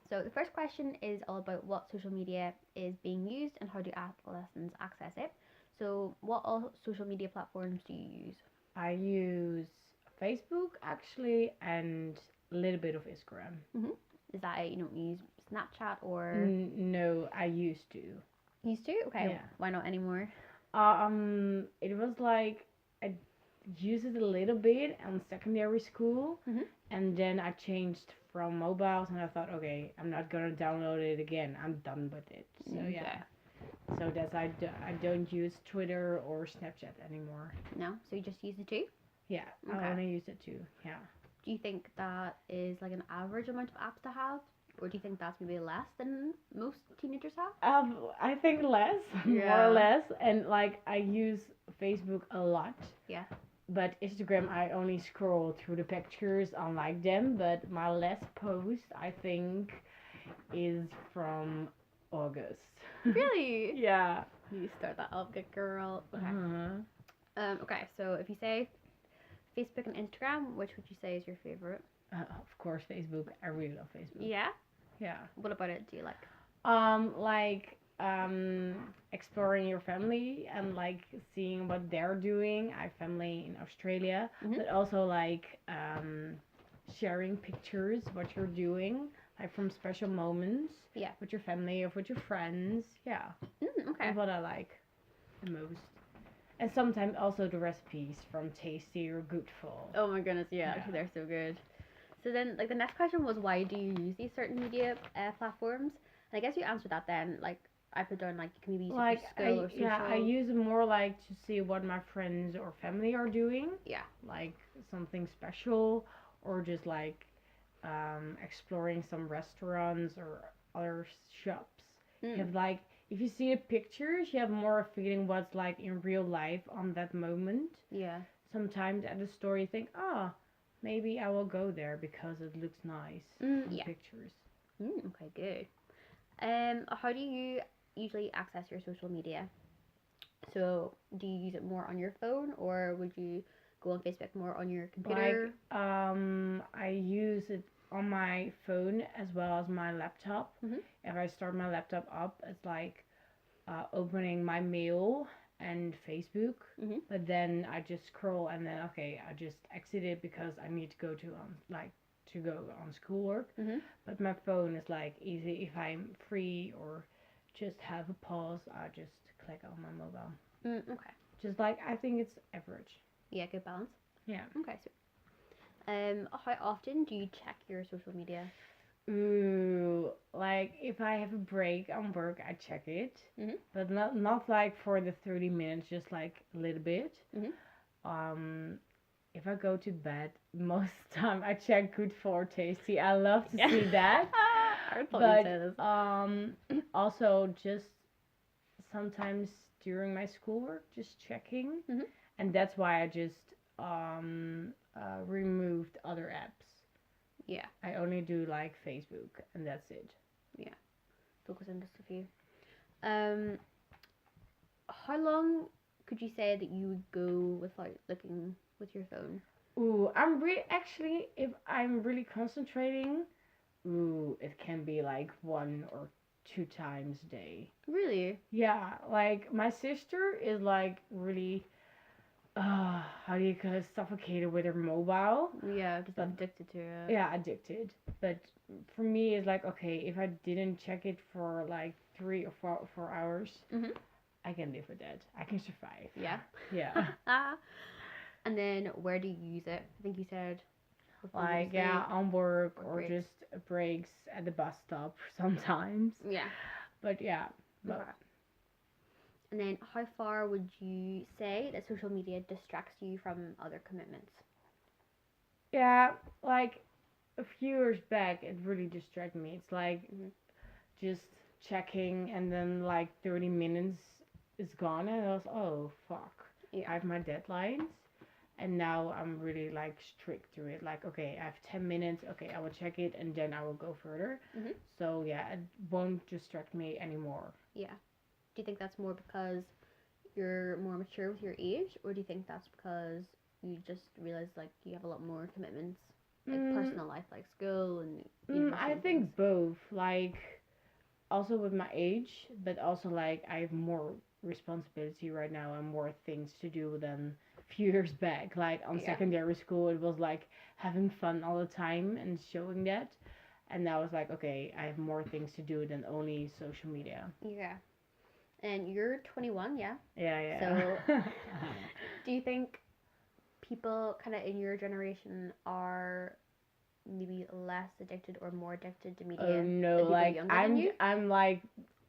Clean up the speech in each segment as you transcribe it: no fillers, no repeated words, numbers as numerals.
So the first question is all about what social media is being used and how do adolescents access it. So what all social media platforms do you use? I use Facebook actually and a little bit of Instagram. hmm Is that you don't use Snapchat or No, I used to. used to? Okay, Yeah. why not anymore? It was like I used it a little bit on secondary school, hmm and then I changed from mobiles, and I thought, okay, I'm not gonna download it again. I'm done with it. So yeah. Okay. So that's I don't use Twitter or Snapchat anymore. No, so you just use the two? Yeah, I Okay. only use it too. Yeah. Do you think that is like an average amount of apps to have? Or do you think that's maybe less than most teenagers have? I think less, more or Yeah. less, and like I use Facebook a lot. Yeah. But Instagram, I only scroll through the pictures, unlike them. But my last post, I think, is from August. Really? Yeah. You start that up, good girl. Okay. Uh-huh. Okay, so if you say Facebook and Instagram, which would you say is your favorite? Of course, Facebook. I really love Facebook. Yeah. Yeah. What about it do you like? Like exploring your family and like seeing what they're doing. I have family in Australia, Mhm. but also like sharing pictures what you're doing, like from special moments. Yeah. With your family or with your friends. Yeah, Okay. that's what I like the most. And sometimes also the recipes from Tasty or Goodful. Oh my goodness, yeah, Yeah. they're so good. So then, like, the next question was why do you use these certain media platforms? And I guess you answered that then. Like, I put down like you can maybe use it Like for school or social. yeah, I use it more like to see what my friends or family are doing. Yeah. Like something special or just like exploring some restaurants or other shops. You have like if you see the pictures, you have more a feeling what's like in real life on that moment. Yeah. Sometimes at the store you think, oh, maybe I will go there because it looks nice in the Yeah. pictures. Okay, good. How do you usually access your social media? So, do you use it more on your phone or would you go on Facebook more on your computer? Like I use it on my phone as well as my laptop. Mhm. If I start my laptop up, it's like opening my mail and Facebook. Mhm. But then I just scroll and then okay, I just exit it because I need to go to to go on schoolwork. Mhm. But my phone is like easy if I'm free or just have a pause. I just click on my mobile. Okay. Just like I think it's average. Yeah, good balance. Yeah. Okay. So, how often do you check your social media? Ooh, like if I have a break on work, I check it, Mhm. but not like for the 30 minutes, just like a little bit. Mhm. Um, if I go to bed, most of the time I check Good for Tasty. I love to see that, I thought you'd say this. but also just sometimes during my schoolwork, just checking, Mhm. and that's why I just removed other apps. Yeah. I only do like Facebook, and that's it. Yeah. Focus on just a few. Um, how long could you say that you would go without looking with your phone? Ooh, actually, if I'm really concentrating, ooh, it can be like 1 or 2 times a day. Really? Yeah, like my sister is like really, how do you call it, suffocated with her mobile. Yeah, just But addicted to it. yeah, addicted. But for me, it's like okay, if I didn't check it for like 3 or 4 hours, Mhm. I can live with that. I can survive. Yeah. Yeah. And then where do you use it? I think you said before you go to Like yeah, sleep on work or or breaks. just breaks at the bus stop sometimes. Yeah. But yeah, but Okay. And then how far would you say that social media distracts you from other commitments? yeah, like a few years back, it really distracted me. It's like Mhm. just checking, and then like 30 minutes is gone, and I was oh fuck, I Yeah. have my deadlines. And now I'm really like strict to it. Like, okay, I have 10 minutes. Okay, I will check it and then I will go further. Mhm. So, yeah, it won't distract me anymore. Yeah. Do you think that's more because you're more mature with your age, or do you think that's because you just realize like you have a lot more commitments? like Mm, personal life, like school and I university and things? think both. Like, also with my age, but also like I have more responsibility right now and more things to do than a few years back. Like on Yeah. secondary school, it was like having fun all the time and showing that. And now it's like, okay, I have more things to do than only social media. Yeah. And you're 21, yeah? Yeah, yeah. So, do you think people kind of in your generation are maybe less addicted or more addicted to Oh media no, than people like younger than you? I'm like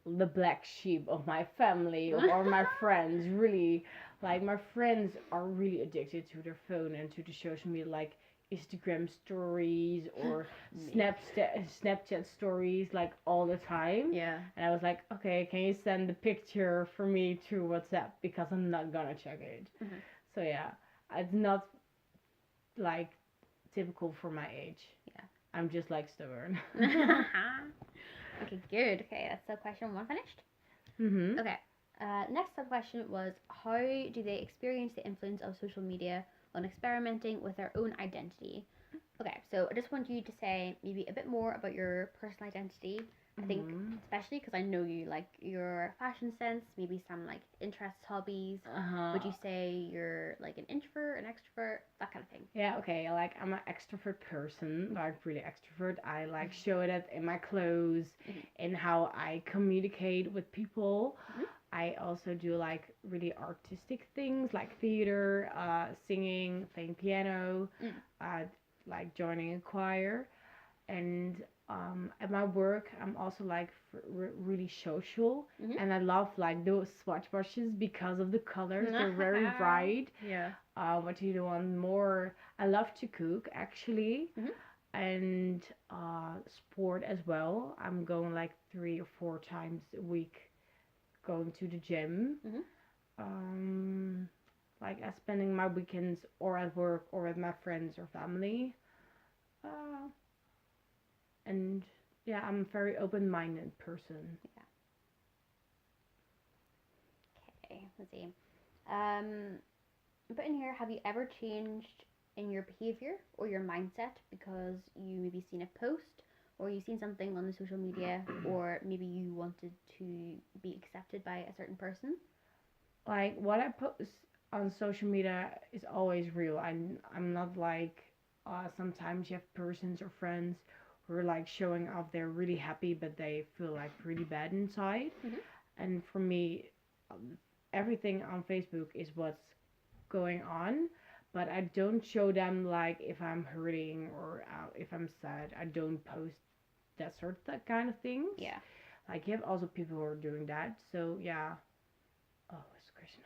the black sheep of my family or my friends. Really, like my friends are really addicted to their phone and to the social media, like Instagram stories or Me. Snapchat stories, like all the time. Yeah. And I was like, okay, can you send the picture for me to WhatsApp because I'm not gonna check it. Mhm. So yeah, it's not like typical for my age. Yeah. I'm just like stubborn. Okay, good. Okay, that's the question one finished. Mhm. Okay. Next sub question was, how do they experience the influence of social media on experimenting with their own identity? Okay, so I just want you to say maybe a bit more about your personal identity. I think, Mhm. especially because I know you, like your fashion sense, maybe some like interests, hobbies. Would you Uh-huh. say you're like an introvert, an extrovert, that kind of thing? Yeah, okay. Like I'm an extrovert person, like really extrovert. I like show it in my clothes, Mhm. in how I communicate with people. Mhm. I also do like really artistic things like theater, singing, playing piano, Mm. uh, like joining a choir. And at my work I'm also like really social, Mhm. and I love like those swatch because of the colors, they're very bright. Yeah. What do you want more? I love to cook actually, Mhm. and sport as well. I'm going like 3 or 4 times a week, going to the gym. Mhm. um like spending my weekends or at work or with my friends or family. uh and yeah, I'm a very open-minded person. Okay, let's see. Um, but in here, have you ever changed in your behavior or your mindset because you maybe seen a post or you seen something on the social media or maybe you wanted to be accepted by a certain person? Like what I post on social media is always real. I'm not like, sometimes you have persons or friends who are like showing off they're really happy but they feel like really bad inside. Mhm. And for me, everything on Facebook is what's going on, but I don't show them like if I'm hurting or if I'm sad. I don't post that kind of things. Yeah. Like you have also people who are doing that. So yeah. Oh, it's a question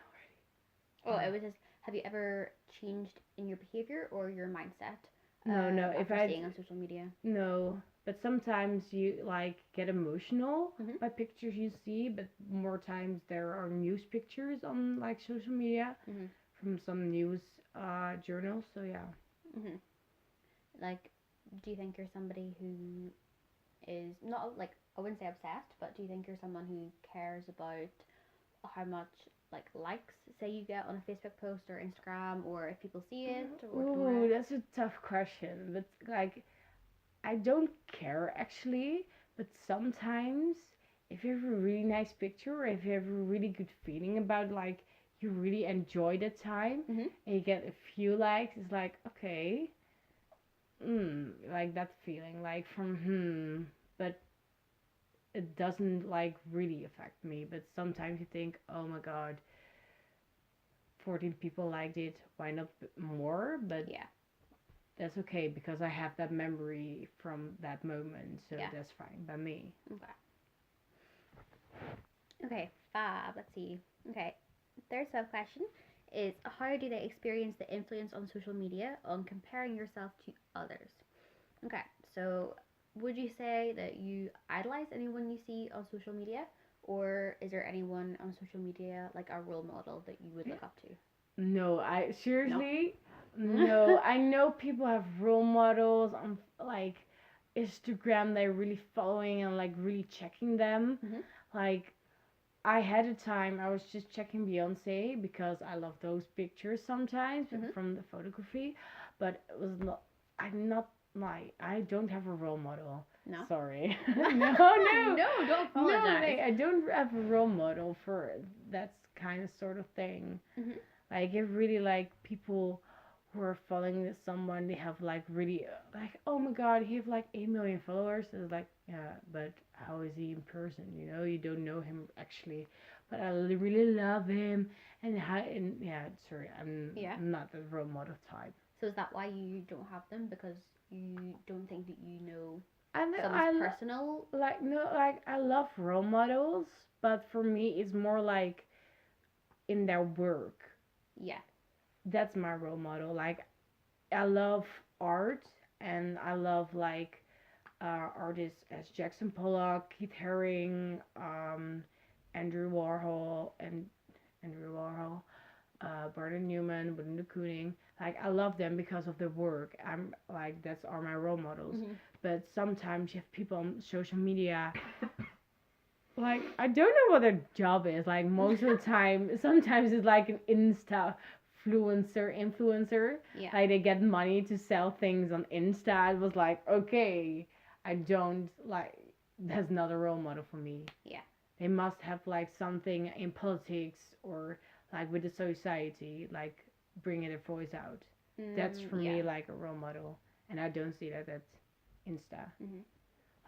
Oh, already. it was just, have you ever changed in your behavior or your mindset No, no. If after I seeing on social media? no, but sometimes you like get emotional Mhm. by pictures you see, but more times there are news pictures on like social media Mhm. from some news journals. So yeah. Mhm. Like, do you think you're somebody who is not like, I wouldn't say obsessed, but do you think you're someone who cares about how much like likes say you get on a Facebook post or Instagram, or if people see it or Ooh, camera? that's a tough question. But like, I don't care actually. But sometimes, if you have a really nice picture, or if you have a really good feeling about like you really enjoy the time, Mhm. and you get a few likes, it's like okay, like that feeling, like from but it doesn't like really affect me. But sometimes you think, oh my god, 14 people liked it, why not more? But Yeah. that's okay because I have that memory from that moment, so Yeah. that's fine by me. Okay. Okay. Fab. Let's see. Okay. Third sub question is, how do they experience the influence on social media on comparing yourself to others? Okay. So would you say that you idolize anyone you see on social media, or is there anyone on social media like a role model that you would look up to? No, I No. seriously, no. I know people have role models on like Instagram they're really following and like really checking them. Mhm. Like I had a time I was just checking Beyonce because I love those pictures sometimes Mhm. from the photography, but it was not. I'm not like I don't have a role model. No. Sorry. No, no. No, don't apologize. No, like, I don't have a role model for that kind of sort of thing. Mhm. Like, I really like people who are following someone. They have like really like, oh my god, he have like 8 million followers. It's like, yeah, but how is he in person? You know, you don't know him actually. But I really love him, and yeah, sorry, Yeah. I'm not the role model type. So is that why you don't have them? Because you don't think that you know And someone's personal? like no, like I love role models, but for me, it's more like in their work. Yeah. That's my role model. Like I love art, and I love like artists as Jackson Pollock, Keith Haring, Andrew Warhol, and Andrew Warhol, Bernard Newman, Belinda Kooning. Like I love them because of their work. I'm like that's are my role models. Mhm. But sometimes you have people on social media. Like I don't know what their job is. Like most of the time, sometimes it's like an influencer. Yeah. Like they get money to sell things on Insta. It was like, okay, I don't like that's not a role model for me. Yeah. They must have like something in politics or like with the society, like bringing their voice out. That's for yeah. me like a role model, and I don't see that at Insta. Mhm.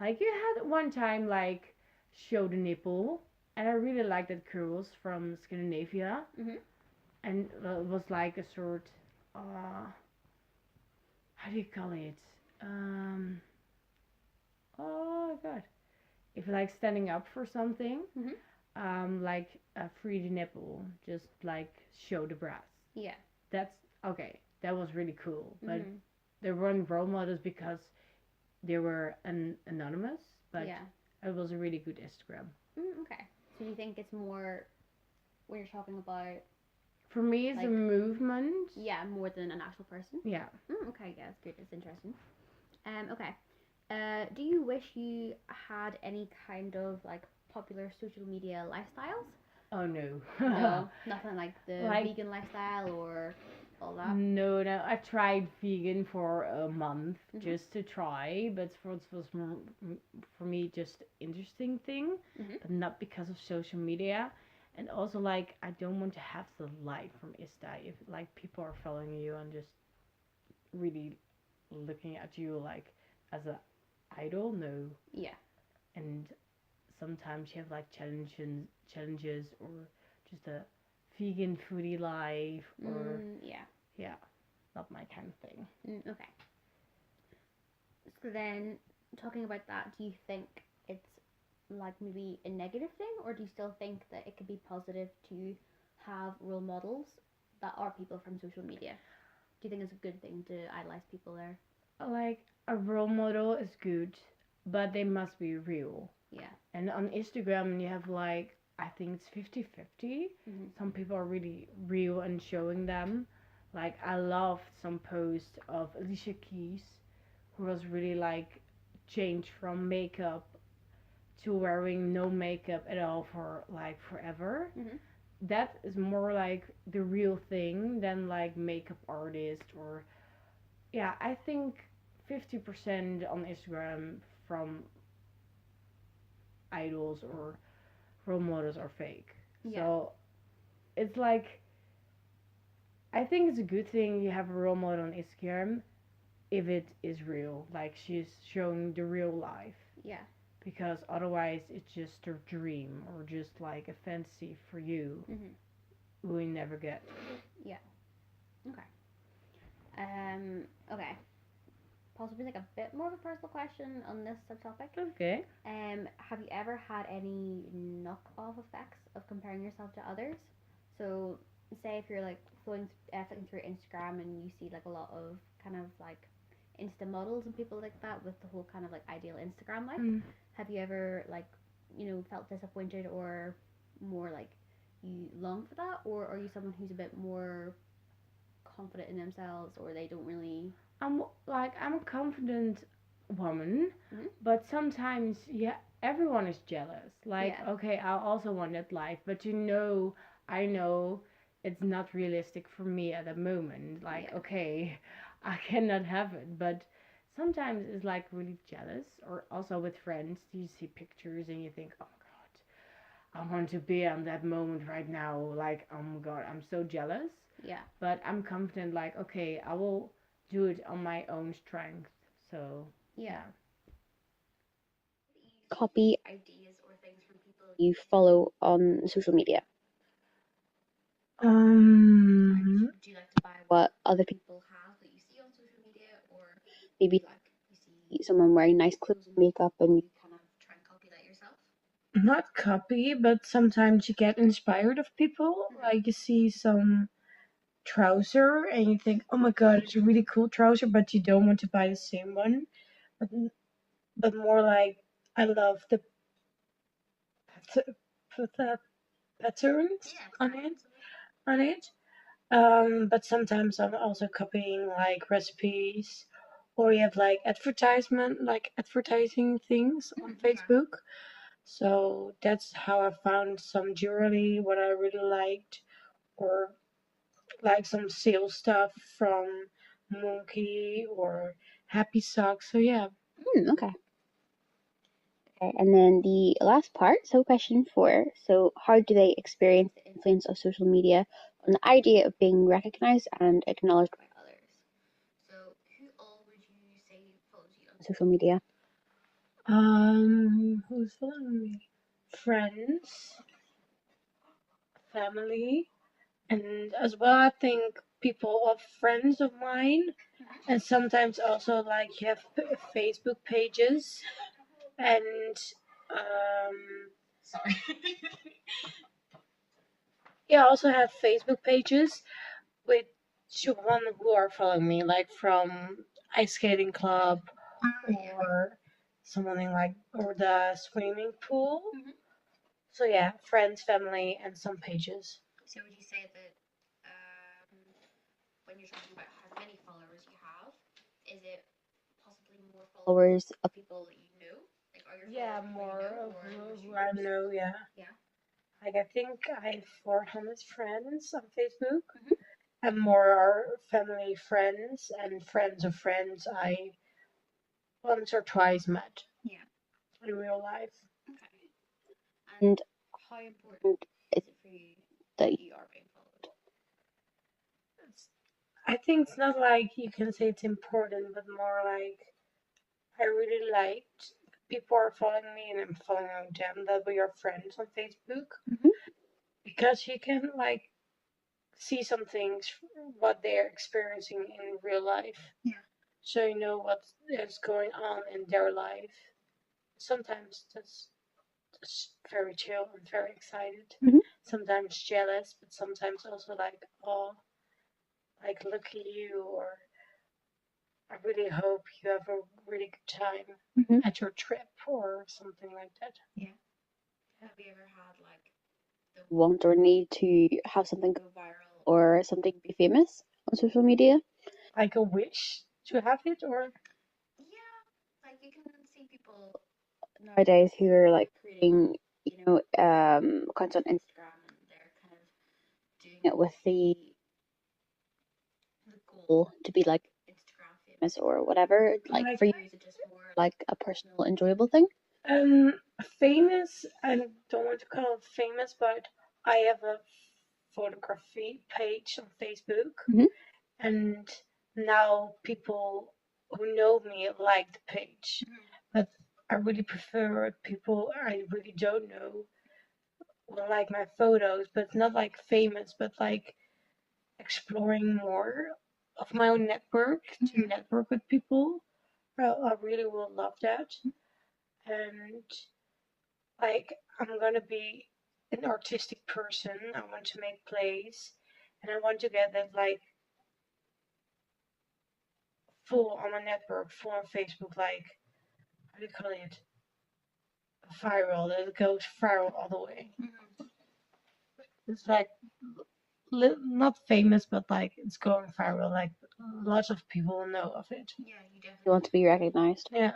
Like you had one time like show the nipple, and I really liked that curls from Scandinavia, Mhm. and it was like a sort, how do you call it? Oh my god, if like standing up for something, Mhm. like a free the nipple, just like show the breast. Yeah. That's okay. That was really cool, but Mhm. they weren't role models because they were anonymous, but Yeah. it was a really good Instagram. Okay. So do you think it's more when you're talking about For me, it's a like movement. yeah more than an actual person? Yeah. Okay. Yeah, that's good. That's interesting. Okay. Do you wish you had any kind of like popular social media lifestyles? Oh no. No, nothing like the Like- vegan lifestyle or all that. No, no. I tried vegan for a month Mhm. just to try, but it was more, for me just interesting thing, Mhm. but not because of social media. And also, like, I don't want to have the light from Insta. If like people are following you and just really looking at you like as a idol, no. Yeah. And sometimes you have like challenges or just a vegan foodie life or Yeah. not my kind of thing. Okay. So then, talking about that, do you think it's like maybe a negative thing, or do you still think that it could be positive to have role models that are people from social media? Do you think it's a good thing to idolize people there? Like a role model is good, but they must be real. Yeah. And on Instagram you have like I think it's 50-50. Mhm. Some people are really real and showing them. Like I loved some post of Alicia Keys who was really like changed from makeup to wearing no makeup at all for like forever. Mhm. That is more like the real thing than like makeup artist or yeah, I think 50% on Instagram from idols or role models are fake. Yeah. So it's like I think it's a good thing you have a role model on Instagram if it is real, like she's showing the real life. Yeah. Because otherwise it's just a dream or just like a fantasy for you Mhm. we never get. Okay. Possibly like a bit more of a personal question on this subtopic. Okay. Have you ever had any knock-off effects of comparing yourself to others? So, say if you're like flicking through Instagram and you see like a lot of kind of like Insta models and people like that with the whole kind of like ideal Instagram life. Mm. Have you ever like felt disappointed or more like you long for that, or are you someone who's a bit more confident in themselves, or they don't really? I'm a confident woman, Mhm. but sometimes yeah, everyone is jealous. Like Yeah. okay, I also want that life, but I know it's not realistic for me at the moment. Like Yeah. okay, I cannot have it, but sometimes it's like really jealous, or also with friends, you see pictures and you think, oh my god, I want to be on that moment right now. Like, oh my god, I'm so jealous. Yeah. But I'm confident, like, okay, I will do it on my own strength. So, Yeah. yeah. Copy ideas or things from people you follow on social media. Do you like to buy what other people have that you see on social media, or maybe like you see someone wearing nice clothes and makeup and you kind of try and copy that yourself? Not copy, but sometimes you get inspired of people. Like you see some trouser and you think, oh my god, it's a really cool trouser, but you don't want to buy the same one. But, but more like, I love the patterns on it. But sometimes I'm also copying like recipes, or you have like advertising things on Facebook. So that's how I found some jewelry what I really liked, or like some sale stuff from Monkey or Happy Socks. So yeah. Okay. Okay, and then the last part, so question 4. So, how do they experience the influence of social media on the idea of being recognized and acknowledged by others? So, who all would you say follows you on social media? Who's following me? Friends, family, and as well I think people of friends of mine, and sometimes also like you have Facebook pages, and sorry. Yeah, I also have Facebook pages with one who are following me, like from ice skating club or something like, or the swimming pool. So yeah, friends, family, and some pages. So, would you say that when you're talking about how many followers you have, is it possibly more followers of people that you know? Like, are your Yeah, followers more of or who I know. Yeah. Yeah. Like I think I have 400 friends on Facebook, and more are family friends and friends of friends I once or twice met. Yeah. In real life. Okay. And how important is it for you that you are being followed? I think it's not like you can say it's important, but more like I really liked people are following me and I'm following them that we are friends on Facebook, because you can like see some things what they're experiencing in real life. Yeah. So you know what is going on in their life. Sometimes that's very chill and very excited. Sometimes jealous, but sometimes also like, oh, like look at you, or I really hope you have a really good time at your trip or something like that. Yeah. Have you ever had like the want or need to have something go viral or something be famous on social media? Like a wish to have it, or Yeah, like you can see people nowadays who are like creating, accounts on Instagram, and they're kind of doing it with the goal to be like Instagram famous or whatever. Like for you, is it just more like a personal, enjoyable thing? famous. I don't want to call it famous, but I have a photography page on Facebook, and now people who know me like the page, but I really prefer people I really don't know will like my photos, but not like famous, but like exploring more of my own network to network with people. I really will love that. And like I'm gonna be an artistic person. I want to make plays, and I want to get that like full on my network, full on Facebook, like how do you call it? Viral. That it goes viral all the way. It's like not famous, but like it's going viral. Like lots of people know of it. Yeah, you definitely want to be recognized. Yeah.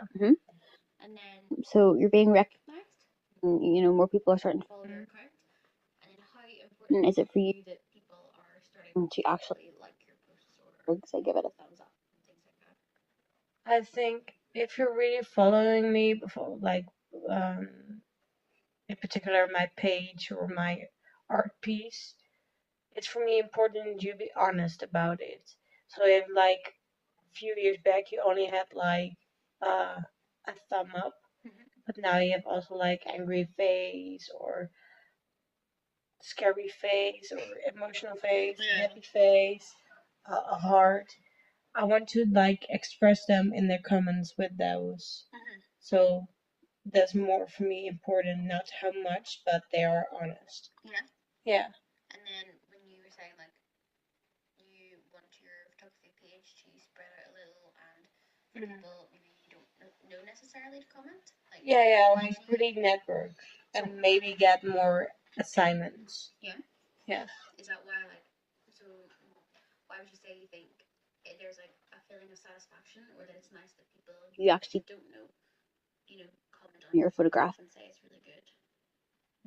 And then, so you're being recognized, and, more people are starting to follow your account. And then, how important is it for you that people are starting to actually like your posts or say give it a thumbs up and things like that? I think if you're really following me before, like, in particular my page or my art piece, it's for me important you be honest about it. So if like a few years back you only had like a thumb up, but now you have also like angry face or scary face or emotional face, happy face, a heart. I want to like express them in the comments with those. So that's more for me important, not how much, but they are honest. Yeah. Yeah. And then when you were saying like you want your photography page to spread out a little and people maybe you don't know necessarily to comment. Like Yeah, like really network and maybe get more assignments. Yeah. Yeah. Is that why like so? Why would you say you think there's like a feeling of satisfaction, or that it's nice that people you actually don't know, comment on your photograph and say it's really good?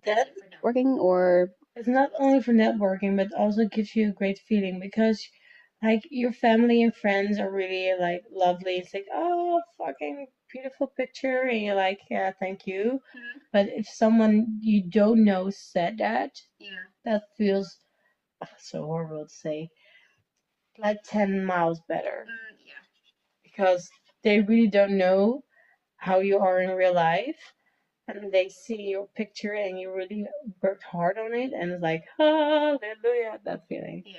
That Is it for networking or? it's not only for networking, but also gives you a great feeling because, like, your family and friends are really like lovely. It's like, oh, fucking beautiful picture, and you're like, yeah, thank you. But if someone you don't know said that, Yeah. that feels so horrible to say, like 10 miles better Yeah. because they really don't know how you are in real life. And they see your picture and you really worked hard on it, and it's like, hallelujah, that feeling. Yeah.